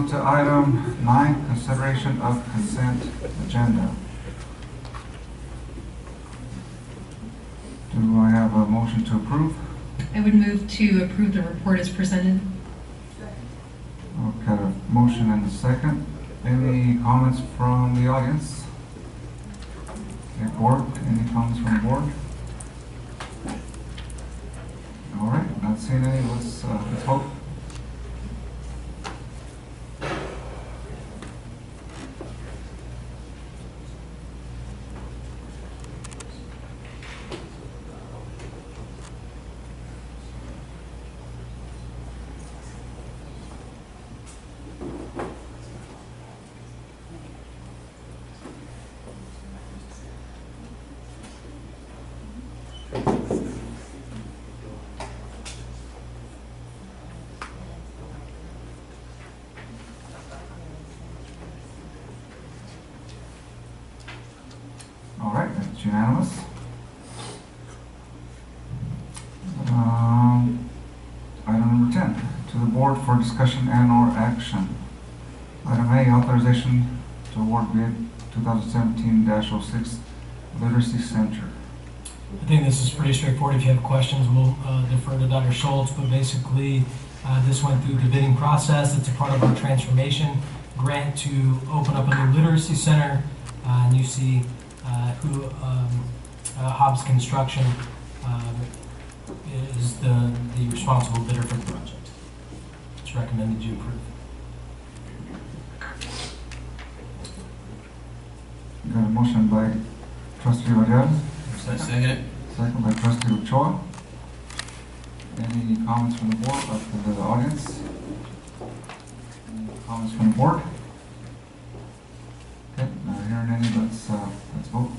on to item 9, consideration of consent agenda. Do I have a motion to approve? I would move to approve the report as presented. Okay, a motion and a second. Any comments from the audience? Okay, board, any comments from the board? All right, not seeing any. Let's vote. All right, that's unanimous. Item number 10, to the board for discussion and/or action. Item A, authorization to award bid 2017-06 Literacy Center. I think this is pretty straightforward. If you have questions, we'll defer to Dr. Schultz, but basically this went through the bidding process. It's a part of our transformation grant to open up a new literacy center, and you see who Hobbs Construction is the responsible bidder for the project. It's recommended you approve. Got a motion by Trustee Rodriguez. Second. Second by Trustee Ochoa. Any comments from the board, from the audience? Any comments from the board? Okay, not hearing any. Let's vote.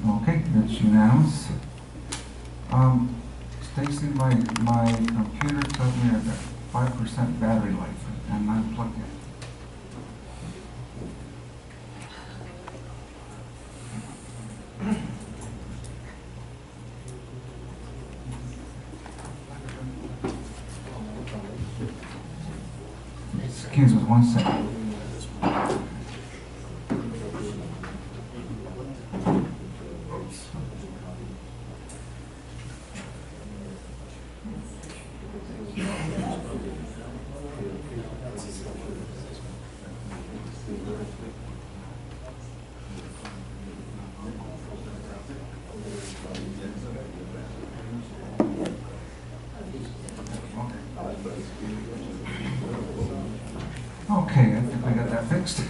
Okay, that's unanimous. Stacy, my computer tells me I've got 5% battery life and I'm plugged in. Excuse us 1 second. Okay, I think we got that fixed.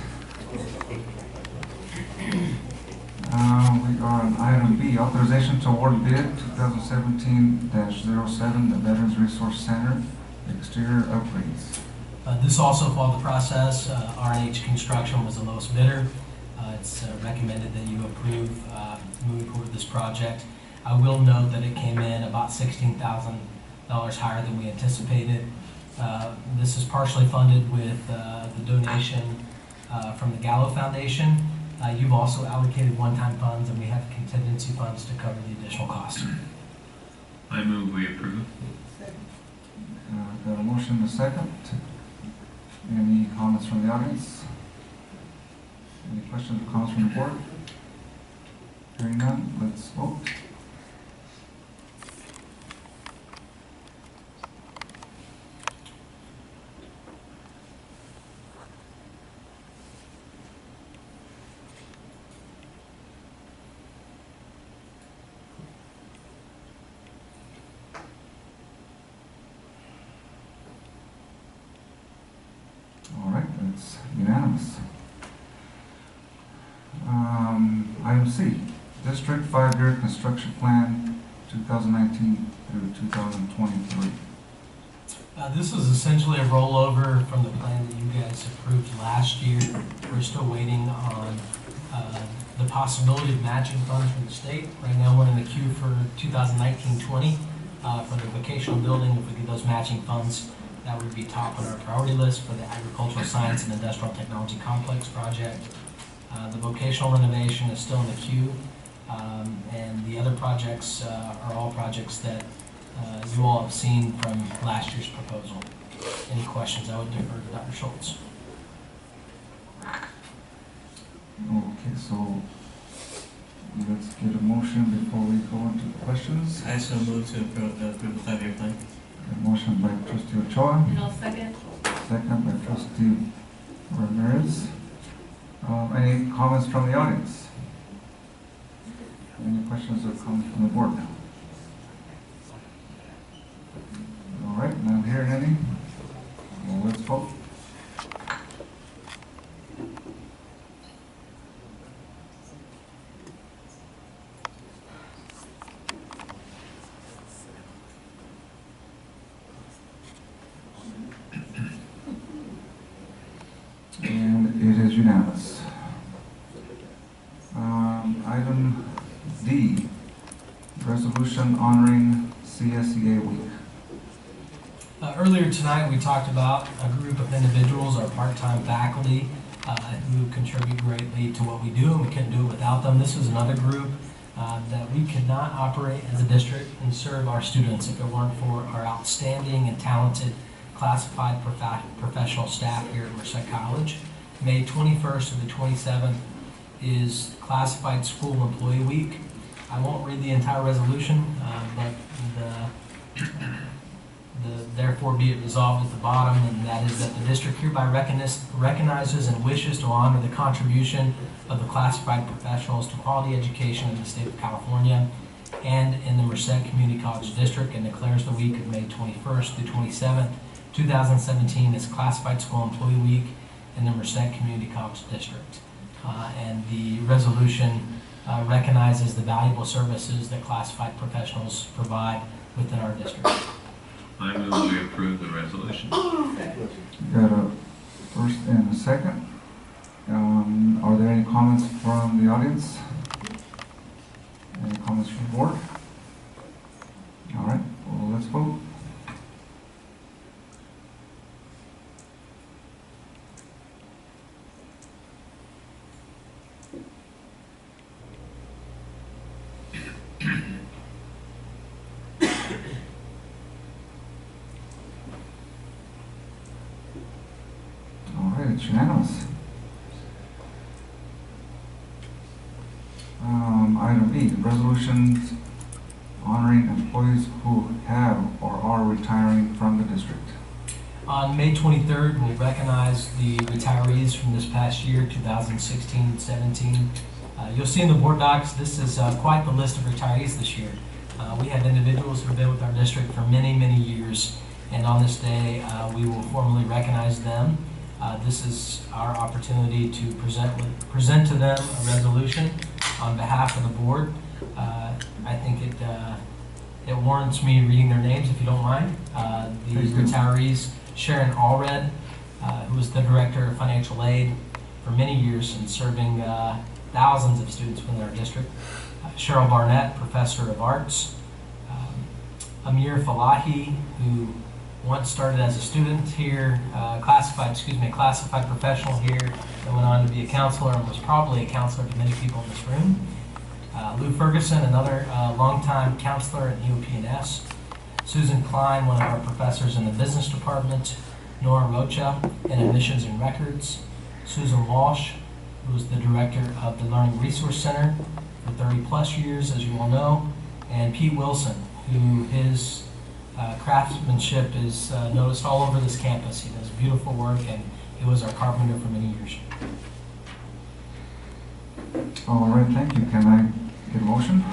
We are on item B, authorization to award bid 2017-07, the Veterans Resource Center, exterior upgrades. This also followed the process. RH Construction was the lowest bidder. It's recommended that you approve moving forward with this project. I will note that it came in about $16,000 higher than we anticipated. This is partially funded with the donation from the Gallo Foundation. You've also allocated one-time funds, and we have contingency funds to cover the additional costs. I move we approve. Got a motion and a second. Any comments from the audience? Any questions or comments from the board? Hearing none, let's vote. All right, that's unanimous. Item C, District 5-year construction plan 2019 through 2023. This is essentially a rollover from the plan that you guys approved last year. We're still waiting on the the possibility of matching funds from the state. Right now, we're in the queue for 2019-20 for the vocational building. If we get those matching funds, that would be top on our priority list for the agricultural science and industrial technology complex project. The vocational renovation is still in the queue, and the other projects are all projects that you all have seen from last year's proposal. Any questions? I would defer to Dr. Schultz. Okay, so let's get a motion before we go into questions. I so move to approve the 5-year plan. A motion by trustee Ochoa, And I'll second. second by trustee Ramirez. Any comments from the audience? Any questions or comments from the board now? All right, not hearing any. Well, let's vote. And it is unanimous. Item D, resolution honoring CSEA week. Earlier tonight, we talked about a group of individuals, our part-time faculty, who contribute greatly to what we do, and we couldn't do it without them. This is another group that we could not operate as a district and serve our students if it weren't for our outstanding and talented classified professional staff here at Merced College. May 21st to the 27th is Classified School Employee Week. I won't read the entire resolution, but the therefore be it resolved at the bottom, and that is that the district hereby recognizes and wishes to honor the contribution of the classified professionals to quality education in the state of California and in the Merced Community College District, and declares the week of May 21st through 27th, 2017 as Classified School Employee Week in the Merced Community College District. And the resolution recognizes the valuable services that classified professionals provide within our district. I move we approve the resolution. Got a first and a second. Are there any comments from the audience? Any comments from the board? All right, well, let's vote. All right, it's unanimous. Item B, resolutions honoring employees who have or are retiring from the district. On May 23rd, we'll recognize the retirees from this past year, 2016-17. You'll see in the board docs, this is quite the list of retirees this year. We have individuals who have been with our district for many, many years, and on this day, we will formally recognize them. This is our opportunity to present to them a resolution on behalf of the board. I think it warrants me reading their names, if you don't mind. The retirees: Sharon Allred, who was the Director of Financial Aid for many years and serving thousands of students within our district. Cheryl Barnett, Professor of Arts. Amir Falahi, who once started as a student here, classified professional here, and went on to be a counselor and was probably a counselor to many people in this room. Lou Ferguson, another longtime counselor at UPNS. Susan Klein, one of our professors in the business department. Nora Rocha in admissions and records. Susan Walsh, who was the director of the Learning Resource Center for 30 plus years, as you all know. And Pete Wilson, who his craftsmanship is noticed all over this campus. He does beautiful work, and he was our carpenter for many years. All right, thank you. Can I get a motion?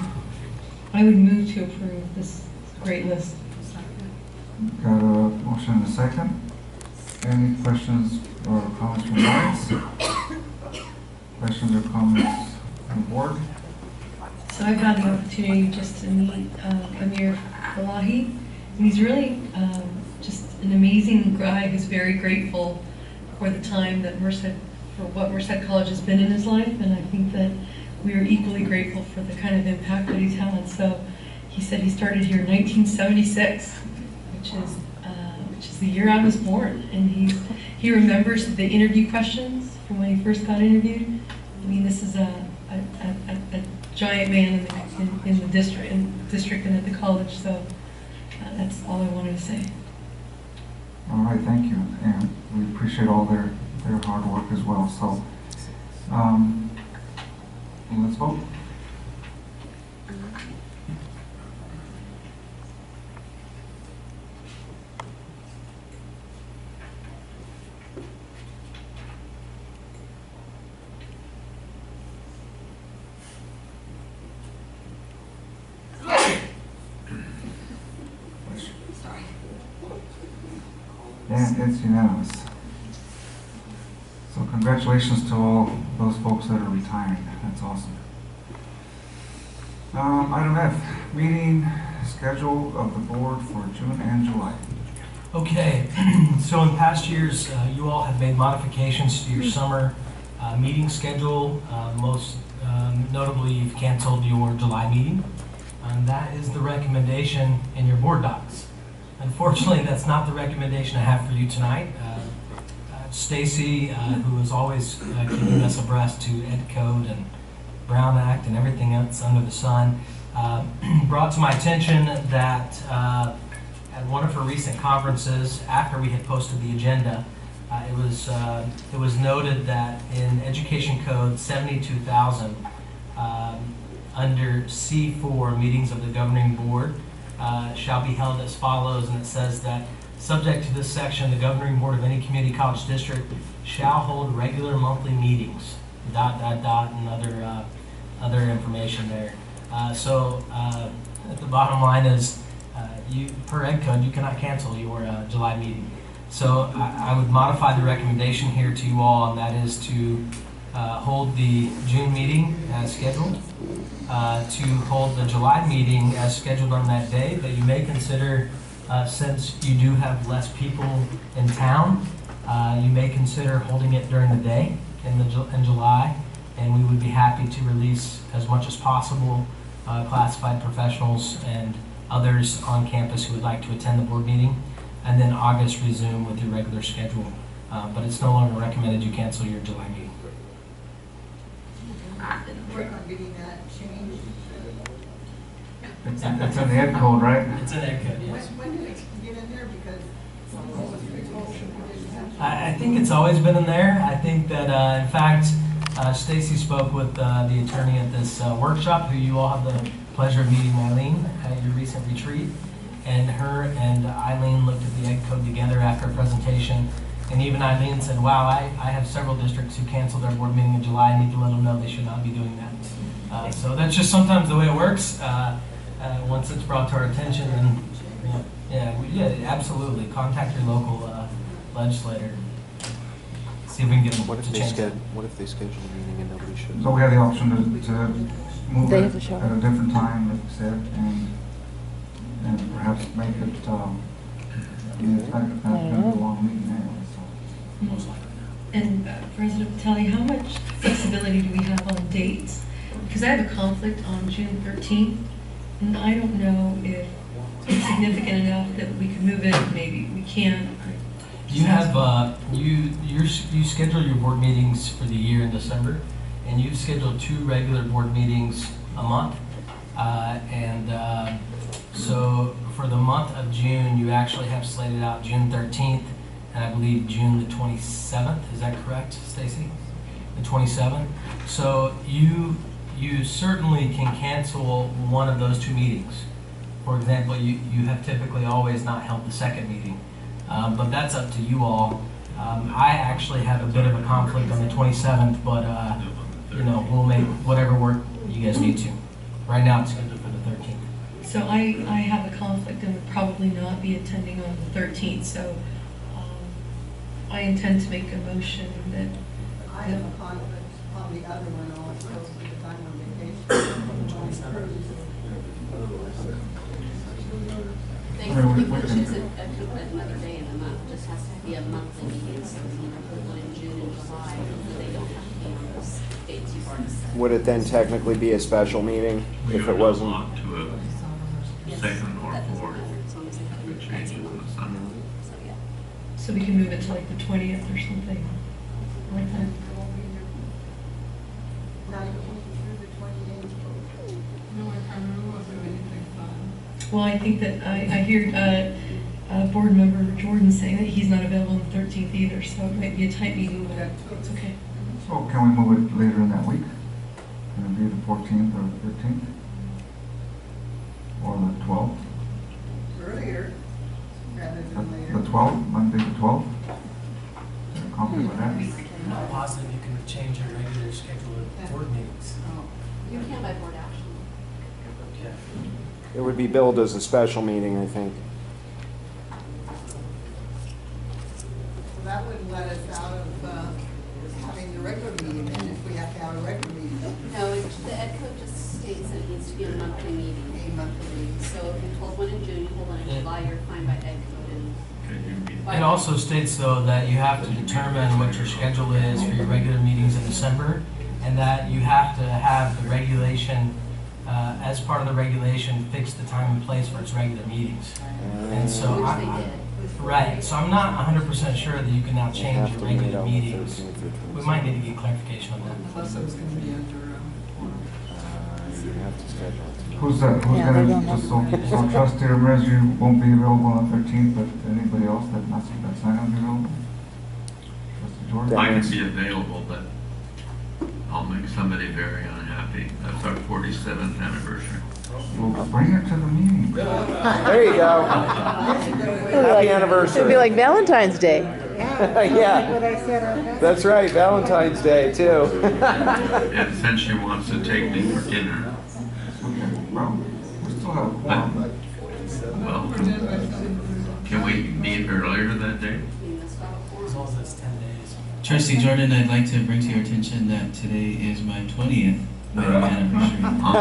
I would move to approve this great list. Got a motion and a second. Any questions or comments from the audience? Questions or comments from the board? So I've had the opportunity just to meet Amir Falahi, and he's really just an amazing guy who's very grateful for the time that for what Merced College has been in his life, and I think that we we are equally grateful for the kind of impact that he's had. So he said he started here in 1976, which is the year I was born, and he remembers the interview questions from when he first got interviewed. I mean, this is a giant man in the district and at the college. So that's all I wanted to say. All right, thank you, and we appreciate all their hard work as well. So, let's vote. And it's unanimous. So congratulations to all those folks that are retiring. That's awesome. Item F, meeting schedule of the board for June and July. Okay, so in past years, you all have made modifications to your summer meeting schedule. Most notably, you've canceled your July meeting. And that is the recommendation in your board docs. Unfortunately, that's not the recommendation I have for you tonight. Stacy, who is always keeping us abreast to Ed Code and Brown Act and everything else under the sun, brought to my attention that at one of her recent conferences, after we had posted the agenda, it was noted that in Education Code 72,000, under C4, meetings of the governing board shall be held as follows, and it says that subject to this section, the governing board of any community college district shall hold regular monthly meetings, ... and other information there. So the bottom line is, per Ed Code, you cannot cancel your July meeting. So I would modify the recommendation here to you all, and that is to hold the June meeting as scheduled, to hold the July meeting as scheduled on that day, but you may consider, since you do have less people in town, you may consider holding it during the day in July, and we would be happy to release as much as possible classified professionals and others on campus who would like to attend the board meeting, and then August resume with your regular schedule. But it's no longer recommended you cancel your July meeting. Work on getting that changed. It's in the Ed Code, right? It's an Ed Code, yes. When did it get in there? Because I think it's always been in there. I think that, in fact, Stacy spoke with the attorney at this workshop, who you all have the pleasure of meeting, Eileen, at your recent retreat. And her and Eileen looked at the Ed Code together after a presentation. And even Eileen said, wow, I have several districts who canceled their board meeting in July. I need to let them know they should not be doing that. So that's just sometimes the way it works. Once it's brought to our attention, then yeah, absolutely. Contact your local legislator. See if we can get them What if to they change it. What if they schedule a meeting and nobody shows So up? we have the option to move They it have a show. at a different time, like you said, and perhaps make it, it's not going to be a long meeting anyway, so. Most likely. And President Patelli, how much flexibility do we have on dates? Because I have a conflict on June 13th, and I don't know if it's significant enough that we could move it, maybe we can't. You have you schedule your board meetings for the year in December, and you've scheduled 2 regular board meetings a month, so for the month of June, you actually have slated out June 13th, and I believe June the 27th. Is that correct, Stacy? The 27th. So you certainly can cancel one of those 2 meetings. For example, you have typically always not held the second meeting. But that's up to you all. I actually have a bit of a conflict on the 27th, but we'll make whatever work you guys need to. Right now, it's scheduled for the 13th. So I have a conflict and would probably not be attending on the 13th, so I intend to make a motion that. I have a conflict on the other one also because I'm on vacation. They I mean, we can can- choose another day in the month, it just has to be a monthly meeting, so we can put one in June and July, so they don't have to be on those dates you've already Would it then technically be a special meeting We if would it not wasn't? want to a second or fourth. It changes in the summer. So, yeah. So we can move it to like the 20th or something like that. Not even through the 28th. No, I can't remember if there was anything fun. Well, I think that I hear board member Jordan saying that he's not available on the 13th either, so it might be a tight meeting, but it's okay. So can we move it later in that week? Can it be the 14th or 15th? Or the 12th? Earlier, rather The than later. 12th, Monday the 12th? Is there a conflict with that? I'm not positive you can change your regular schedule of board meetings. You can by board action. Okay. It would be billed as a special meeting, I think. So that would let us out of having the regular meeting, and if we have to have a regular meeting, No, the ed code just states that it needs to be a monthly meeting. a monthly meeting. So if you hold one in June, you hold one in July, you're fine by ed code. And Can you be It also states, though, that you have to determine what your schedule is for your regular meetings in December, and that you have to have the regulation, as part of the regulation, fix the time and place for its regular meetings. And so, which they did. right, so I'm not 100% sure that you can now They change have your to meet regular on the meetings. 13th or We might need to get clarification on that. Unless it was going to be under forum. You have to schedule it. Who's that, who's gonna, so trustee Ramirez, you won't be available on the 13th, but anybody else that's not gonna be available? Trustee Jordan? I can be available, but I'll make somebody very unhappy. That's our 47th anniversary. Well, bring it to the meeting. There you go. Happy anniversary. It'd be like Valentine's Day. Yeah, What I said on that. that's right, Valentine's Day, too. And since she wants to take me for dinner, Okay, well, we still have a quorum. well, can we meet earlier that day? As long as it's 10 days. Trustee Jordan, I'd like to bring to your attention that today is my 20th wedding anniversary. On the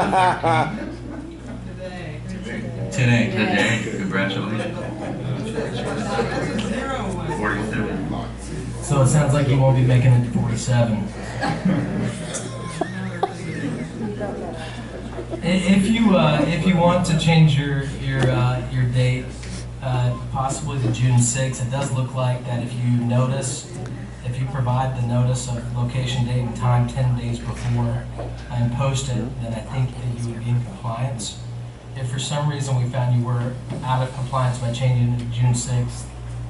13th? Today. Today. Today, congratulations. That's a 0 one. 47. So it sounds like you won't be making it to 47. If you want to change your date, possibly to June 6th, it does look like that if you provide the notice of location, date, and time 10 days before and post it, then I think that you would be in compliance. If for some reason we found you were out of compliance by changing it to June 6th,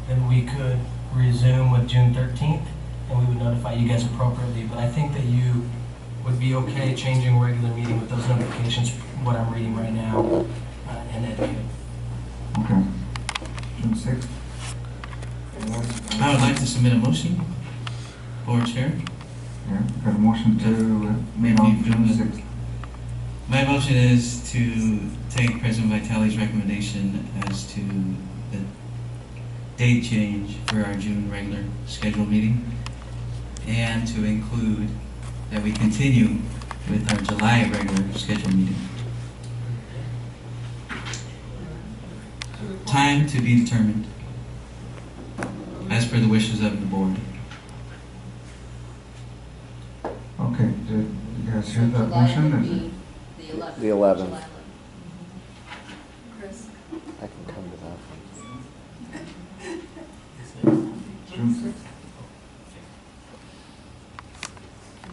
then we could resume with June 13th, and we would notify you guys appropriately. But I think that you would be okay changing a regular meeting with those notifications, what I'm reading right now, and editing. Okay. June 6th. I would like to submit a motion, Board Chair. Yeah, got a motion to meet on June 6th. My motion is to take President Vitale's recommendation as to the date change for our June regular scheduled meeting, and to include that we continue with our July regular scheduled meeting. Time to be determined, as per the wishes of the board. Okay, did you guys hear that motion? Is it? The 11th. The 11th. July 11th. Chris? I can come to that. June 6th?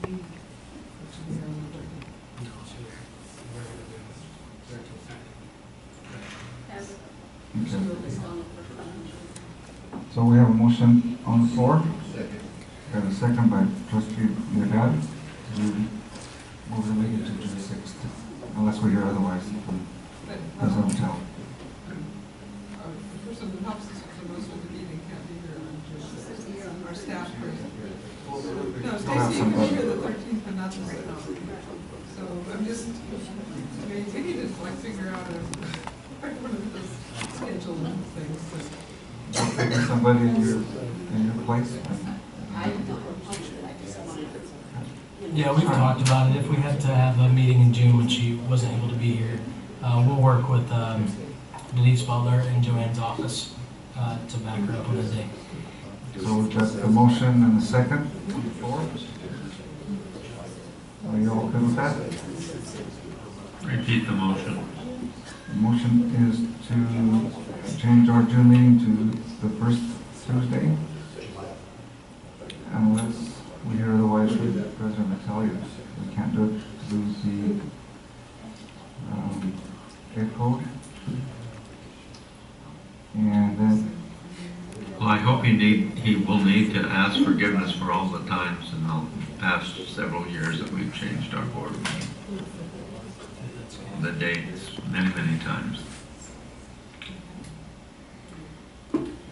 Okay. So we have a motion on the floor. Got a second by trustee Legar to move the meeting to June 6th, unless we hear otherwise from President Vitale. The person who helps us with the most of the meeting can't be here on June. Our staff person. No, Still have Stacy, you can be somebody. here the 13th, but not the 6th. So I'm just, I mean, we need to like figure out one of those schedule things. Taking somebody in your place? I don't know how much, but I just wanted to. Yeah, we've talked about it. If we had to have a meeting in June when she wasn't able to be here, we'll work with Denise Butler in Joanne's office to back her up on the day. So we've got the motion and the second on the floor. Are you okay with that? Repeat the motion. The motion is to change our June meeting to the first Tuesday. Unless we hear otherwise from President Matelius. We can't do it to lose the air code. And then, Well, I hope he will need to ask forgiveness for all the times in the past several years that we've changed our board meeting. The dates, many, many times.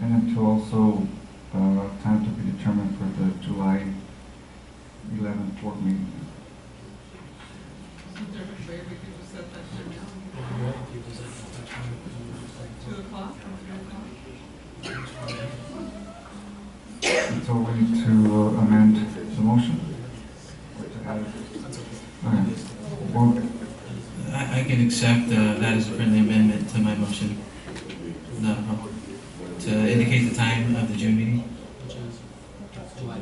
and then to also, time to be determined for the July 11th board meeting. Is there a way we could just set that there now? 2 o'clock or 3 o'clock? So we need to amend the motion? Or to add it? Okay. Well, I can accept that as a friendly amendment to my motion. No problem. To indicate the time of the June meeting. What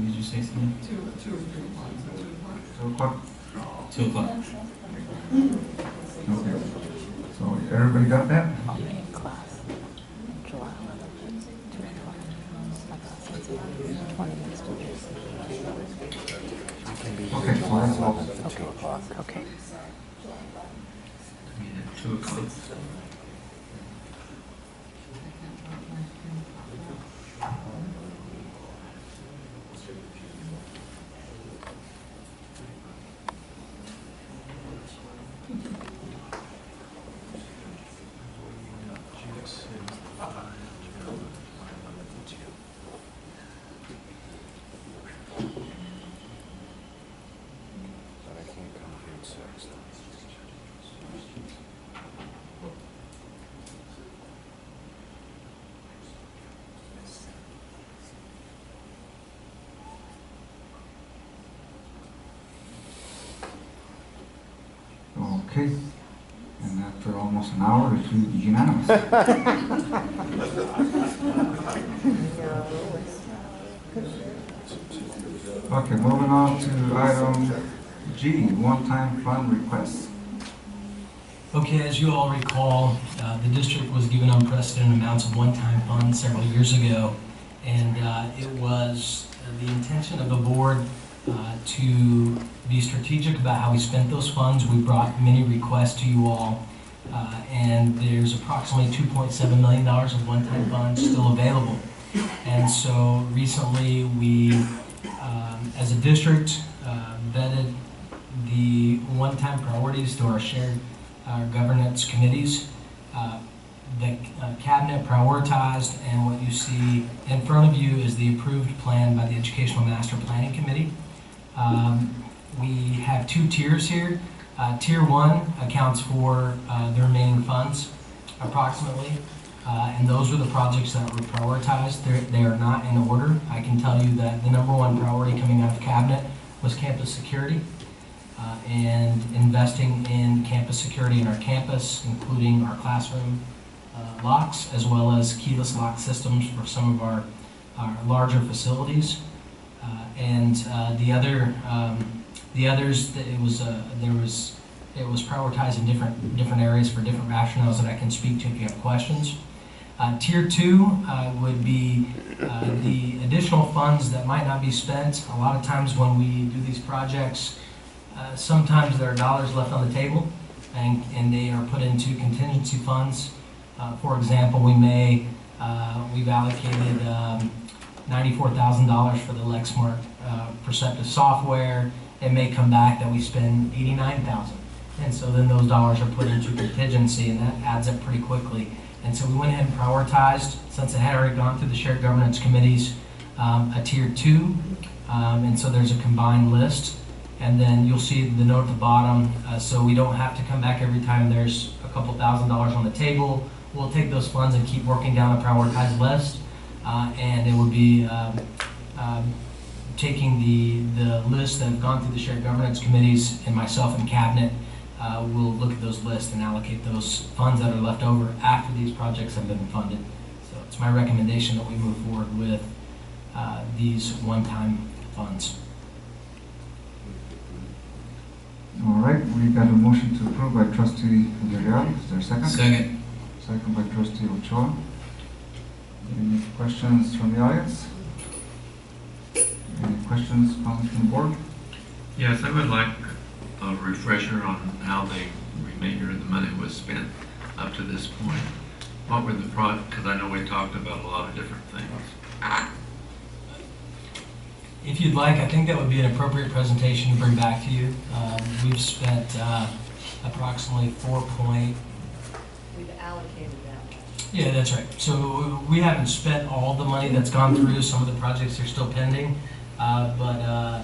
did you say, Stephen? 2 or 3 o'clock, so 2 o'clock. 2 o'clock? Okay. So everybody got that? Okay, so that's all. Okay. Yeah, 2 o'clock. Okay. And after almost an hour, it's unanimous. Okay, moving on to item G, one-time fund requests. Okay, as you all recall, the district was given unprecedented amounts of one-time funds several years ago, and it was the intention of the board to be strategic about how we spent those funds. We brought many requests to you all, and there's approximately $2.7 million of one-time funds still available. And so recently we, as a district, vetted the one-time priorities to our shared governance committees. The cabinet prioritized, and what you see in front of you is the approved plan by the Educational Master Planning Committee. We have 2 tiers here. Tier 1 accounts for the remaining funds, approximately, and those are the projects that were prioritized. They are not in order. I can tell you that the #1 priority coming out of cabinet was campus security, and investing in campus security in our campus, including our classroom locks, as well as keyless lock systems for some of our larger facilities. And the others, it was prioritized in different areas for different rationales that I can speak to if you have questions. Tier 2 would be the additional funds that might not be spent. A lot of times when we do these projects, sometimes there are dollars left on the table, and they are put into contingency funds. For example, we've allocated $94,000 for the Lexmark Perceptive software. It may come back that we spend $89,000, and so then those dollars are put into contingency, and that adds up pretty quickly. And so we went ahead and prioritized, since it had already gone through the shared governance committees, a tier 2, and so there's a combined list. And then you'll see the note at the bottom, so we don't have to come back every time there's a couple $1,000s on the table. We'll take those funds and keep working down the prioritized list, and it would be taking the lists that have gone through the shared governance committees, and myself and cabinet will look at those lists and allocate those funds that are left over after these projects have been funded. So it's my recommendation that we move forward with these one-time funds. We got a motion to approve by trustee Villarreal. Is there a second? Second. Second by trustee Ochoa. Any questions from the audience? Any questions, comments from the board? Yes, I would like a refresher on how the remainder of the money was spent up to this point. What were the because I know we talked about a lot of different things. If you'd like, I think that would be an appropriate presentation to bring back to you. We've spent approximately We've allocated that much. Yeah, that's right. So we haven't spent all the money that's gone through. Some of the projects are still pending. But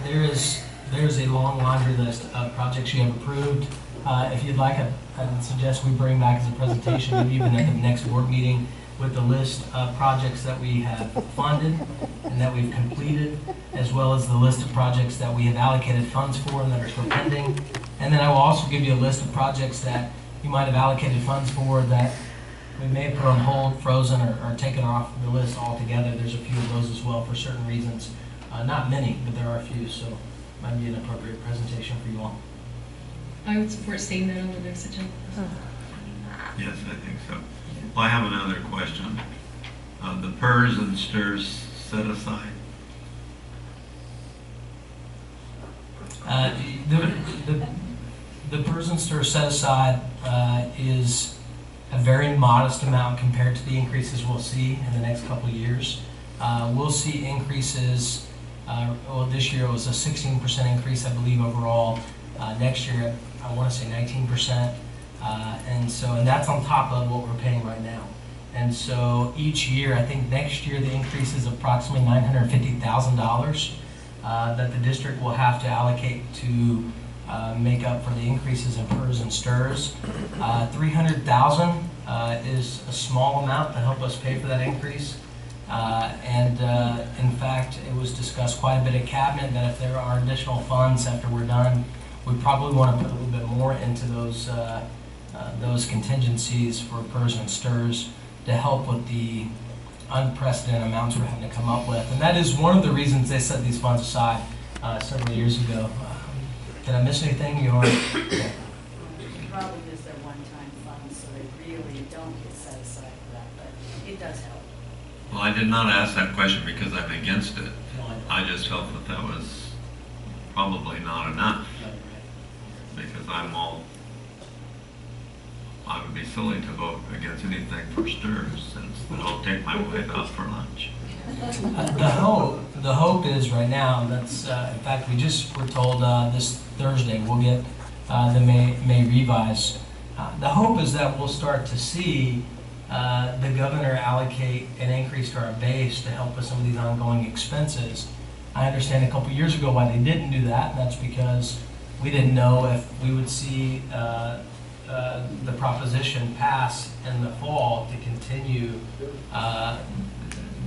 there's a long laundry list of projects you have approved. If you'd like, I'd suggest we bring back as a presentation, maybe even at the next board meeting, with the list of projects that we have funded and that we've completed, as well as the list of projects that we have allocated funds for and that are still pending. And then I will also give you a list of projects that you might have allocated funds for that we may have put on hold, frozen, or taken off the list altogether. There's a few of those as well for certain reasons. Not many, but there are a few, so it might be an appropriate presentation for you all. I would support seeing that on the next agenda. Yes, I think so. Well, I have another question. The PERS and STIRS set aside. The PERS and STIRS set aside is a very modest amount compared to the increases we'll see in the next couple of years. We'll see increases, well, this year it was a 16% increase, I believe, overall. Next year, I want to say 19%. And that's on top of what we're paying right now. And so each year, I think next year the increase is approximately $950,000 that the district will have to allocate to make up for the increases in PERS and STIRS. $300,000 is a small amount to help us pay for that increase. In fact, it was discussed quite a bit at cabinet that if there are additional funds after we're done, we probably want to put a little bit more into those contingencies for PERS and STIRS to help with the unprecedented amounts we're having to come up with. And that is one of the reasons they set these funds aside several years ago. Did I miss anything? You want? Yeah. The problem is they're one-time funds, so they really don't get set aside for that, but it does help. Well, I did not ask that question because I'm against it. I just felt that that was probably not enough. Because I would be silly to vote against anything for STIRS since I'll take my wife out for lunch. The hope is right now, that's, in fact, we're told this Thursday we'll get the May revise. The hope is that we'll start to see the governor allocate an increase to our base to help with some of these ongoing expenses. I understand a couple years ago why they didn't do that, and that's because we didn't know if we would see the proposition pass in the fall to continue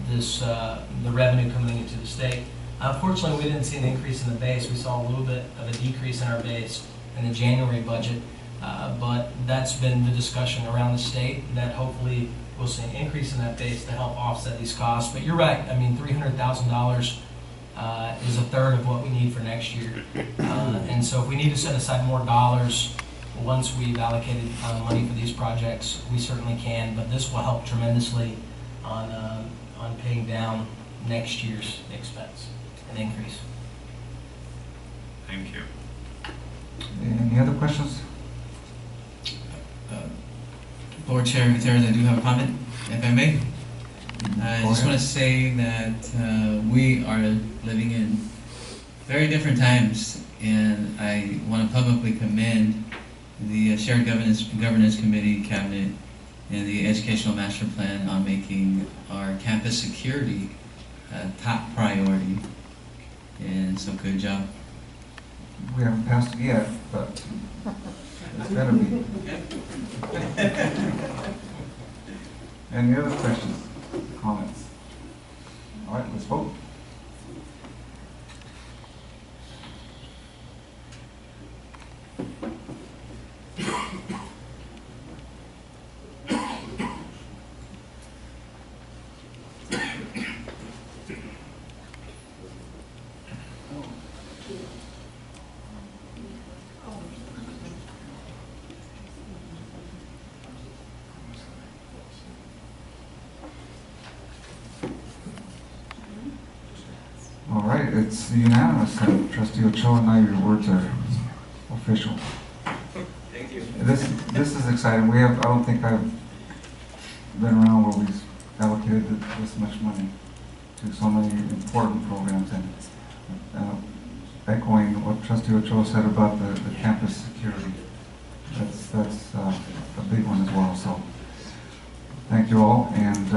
the revenue coming into the state. Unfortunately, we didn't see an increase in the base. We saw a little bit of a decrease in our base in the January budget, but that's been the discussion around the state, that hopefully we'll see an increase in that base to help offset these costs. But you're right, I mean, $300,000 is a third of what we need for next year. And so if we need to set aside more dollars once we've allocated money for these projects, we certainly can, but this will help tremendously on paying down next year's expense and increase. Thank you. Any other questions? Board Chair Gutierrez, I do have a comment, if I may. I Go just ahead. want to say that we are living in very different times, and I want to publicly commend the Shared Governance Committee, Cabinet, and the Educational Master Plan on making our campus security a top priority. And so, good job. We haven't passed it yet, but it's gotta be. Any other questions, comments? All right, let's vote. it's unanimous, and Trustee Ochoa, now your words are official. Thank you. This is exciting. I don't think I've been around where we've allocated this much money to so many important programs, and echoing what Trustee Ochoa said about the campus security. That's a big one as well, so thank you all, and